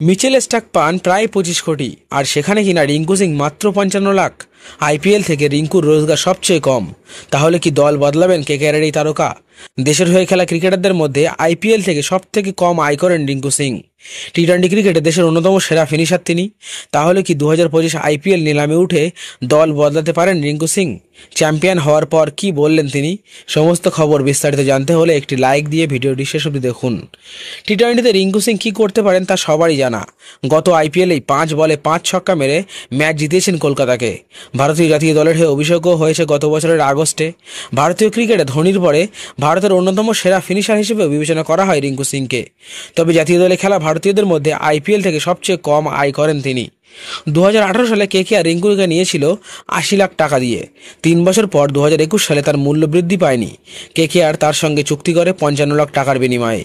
Mitchell Starc পান প্রায় 25 কোটি, আর সেখানে কিনা রিঙ্কু সিং মাত্র 55 লাখ। আইপিএল থেকে রিঙ্কুর রোজগার সবচেয়ে কম। তাহলে কি দল বদলাবেন কেকেআরের এই তারকা? দেশের হয়ে খেলা ক্রিকেটারদের মধ্যে আইপিএল থেকে সব থেকে কম আয় করেন রিঙ্কু সিং। টি-20 ক্রিকেটে দেশের অন্যতম সেরা ফিনিশার তিনি। তাহলে কি 2025 আইপিএল নিলামে উঠে দল বদলাতে পারেন রিঙ্কু সিং? চ্যাম্পিয়ন হওয়ার পর কি বললেন তিনি? সমস্ত খবর বিস্তারিত জানতে হলে একটি লাইক দিয়ে ভিডিওটি শেষ অবধি দেখুন। টি-20তে রিঙ্কু সিং কী করতে পারেন তা সবারই জানা। গত আইপিএলেই 5 বলে 5 ছক্কা মেরে ম্যাচ জিতিয়েছেন কলকাতাকে। ভারতীয় জাতীয় দলের হয়ে অভিষেকও হয়েছে গত বছরের আগস্টে। ভারতীয় ক্রিকেটে ধোনির পরে ভারতের অন্যতম সেরা ফিনিশার হিসেবে বিবেচনা করা হয় রিঙ্কু সিংকে। তবে জাতীয় দলে খেলা ভারতীয়দের মধ্যে আইপিএল থেকে সবচেয়ে কম আয় করেন তিনি। 2018 সালে কেকেআর রিঙ্কুকে নিয়েছিল 80 লাখ টাকা দিয়ে। 3 বছর পর 2021 সালে তার মূল্য বৃদ্ধি পায়নি। কেকেআর তার সঙ্গে চুক্তি করে 55 লাখ টাকার বিনিময়ে।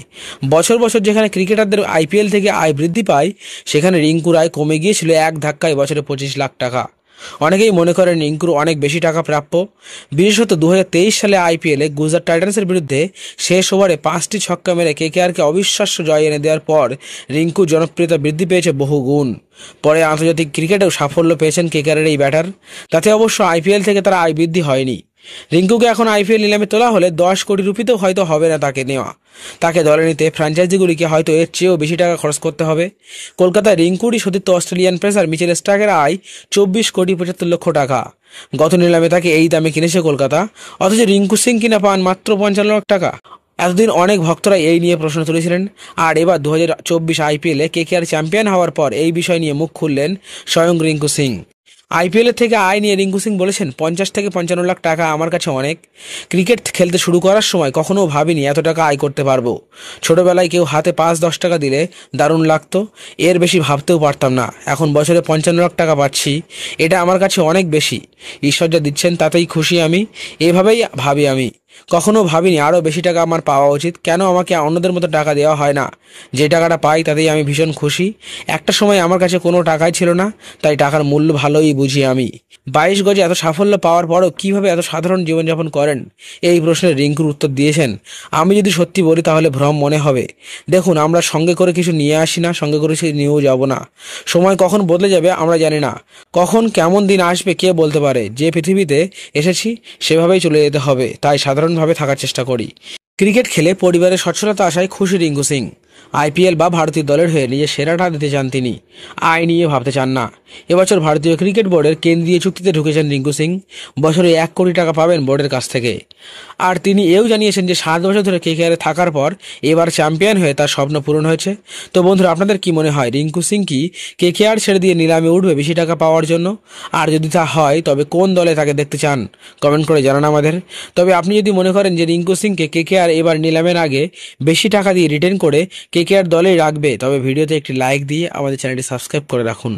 বছর বছর যেখানে ক্রিকেটারদের আইপিএল থেকে আয় বৃদ্ধি পায়, সেখানে রিঙ্কুর আয় কমে গিয়েছিল এক ধাক্কায় বছরে 25 লাখ টাকা। অনেকেই মনে করেন রিঙ্কুর অনেক বেশি টাকা প্রাপ্য। বিশেষত 2023 সালে আইপিএলে গুজরাট টাইটান্সের বিরুদ্ধে শেষ ওভারে 5টি ছক্কা মেরে কেকেআরকে অবিশ্বাস্য জয় এনে দেওয়ার পর রিঙ্কুর জনপ্রিয়তা বৃদ্ধি পেয়েছে বহু গুণ। পরে আন্তর্জাতিক ক্রিকেটেও সাফল্য পেয়েছেন কেকেআরের এই ব্যাটার। তাতে অবশ্য আইপিএল থেকে তার আয় বৃদ্ধি হয়নি। রিঙ্কুকে এখন আইপিএল নিলামে তোলা হলে 10 কোটি রুপিতেও হয়তো হবে না তাকে নেওয়া। তাকে দলে নিতে ফ্র্যাঞ্চাইজিগুলিকে হয়তো এর চেয়েও বেশি টাকা খরচ করতে হবে। কলকাতায় রিঙ্কুরই সতীর্থ অস্ট্রেলিয়ান পেসার মিচেল স্টার্কের আয় 24 কোটি 75 লক্ষ টাকা। গত নিলামে তাকে এই দামে কিনেছে কলকাতা, অথচ রিঙ্কু সিং কিনা পান মাত্র 55 লাখ টাকা। এতদিন অনেক ভক্তরা এই নিয়ে প্রশ্ন তুলেছিলেন, আর এবার 2024 আইপিএলে কেকেআর চ্যাম্পিয়ন হওয়ার পর এই বিষয় নিয়ে মুখ খুললেন স্বয়ং রিঙ্কু সিং। আইপিএলের থেকে আয় নিয়ে রিঙ্কু সিং বলেছেন, 50 থেকে 55 লাখ টাকা আমার কাছে অনেক। ক্রিকেট খেলতে শুরু করার সময় কখনো ভাবিনি এত টাকা আয় করতে পারবো। ছোটবেলায় কেউ হাতে 5-10 টাকা দিলে দারুণ লাগতো, এর বেশি ভাবতেও পারতাম না। এখন বছরে 55 লাখ টাকা পাচ্ছি, এটা আমার কাছে অনেক বেশি। ঈশ্বর যা দিচ্ছেন তাতেই খুশি আমি, এভাবেই ভাবি আমি। কখনো ভাবিনি আরও বেশি টাকা আমার পাওয়া উচিত, কেন আমাকে অন্যদের মতো টাকা দেওয়া হয় না? যে টাকাটা পাই তাতেই আমি ভীষণ খুশি। একটা সময় আমার কাছে কোনো টাকাই ছিল না, তাই টাকার মূল্য ভালোই বুঝি আমি। 22 গজে এত সাফল্য পাওয়ার পরও কীভাবে এত সাধারণ জীবনযাপন করেন, এই প্রশ্নের রিঙ্কুর উত্তর দিয়েছেন, আমি যদি সত্যি বলি তাহলে ভ্রম মনে হবে। দেখুন, আমরা সঙ্গে করে কিছু নিয়ে আসি না, সঙ্গে করে কিছু নিয়েও যাব না। সময় কখন বদলে যাবে আমরা জানি না, কখন কেমন দিন আসবে কে বলতে পারে। যে পৃথিবীতে এসেছি সেভাবেই চলে যেতে হবে, তাই সাধারণভাবে থাকার চেষ্টা করি। ক্রিকেট খেলে পরিবারের সচ্ছলতা আসায় খুশি রিঙ্কু সিং। আইপিএল বা ভারতীয় দলের হয়ে নিজের সেরাটা দিতে চান তিনি, আয় নিয়ে ভাবতে চান না। এবছর ভারতীয় ক্রিকেট বোর্ডের কেন্দ্রীয় চুক্তিতে ঢুকেছেন রিঙ্কু সিং। বছরে 1 কোটি টাকা পাবেন বোর্ডের কাছ থেকে। আর তিনি এও জানিয়েছেন যে 7 বছর ধরে কেকেআরে থাকার পর এবার চ্যাম্পিয়ন হয়ে তার স্বপ্ন পূরণ হয়েছে। তো বন্ধুরা, আপনাদের কি মনে হয়, রিঙ্কু সিং কি কেকেআর ছেড়ে দিয়ে নিলামে উঠবে বেশি টাকা পাওয়ার জন্য? আর যদি তা হয় তবে কোন দলে তাকে দেখতে চান? কমেন্ট করে জানান আমাদের। তবে আপনি যদি মনে করেন যে রিঙ্কু সিংকে কেকেআর এবার নিলামের আগে বেশি টাকা দিয়ে রিটেন করে কেকেআর দলেই রাখবে, তবে ভিডিওতে একটি লাইক দিয়ে আমাদের চ্যানেলটি সাবস্ক্রাইব করে রাখুন।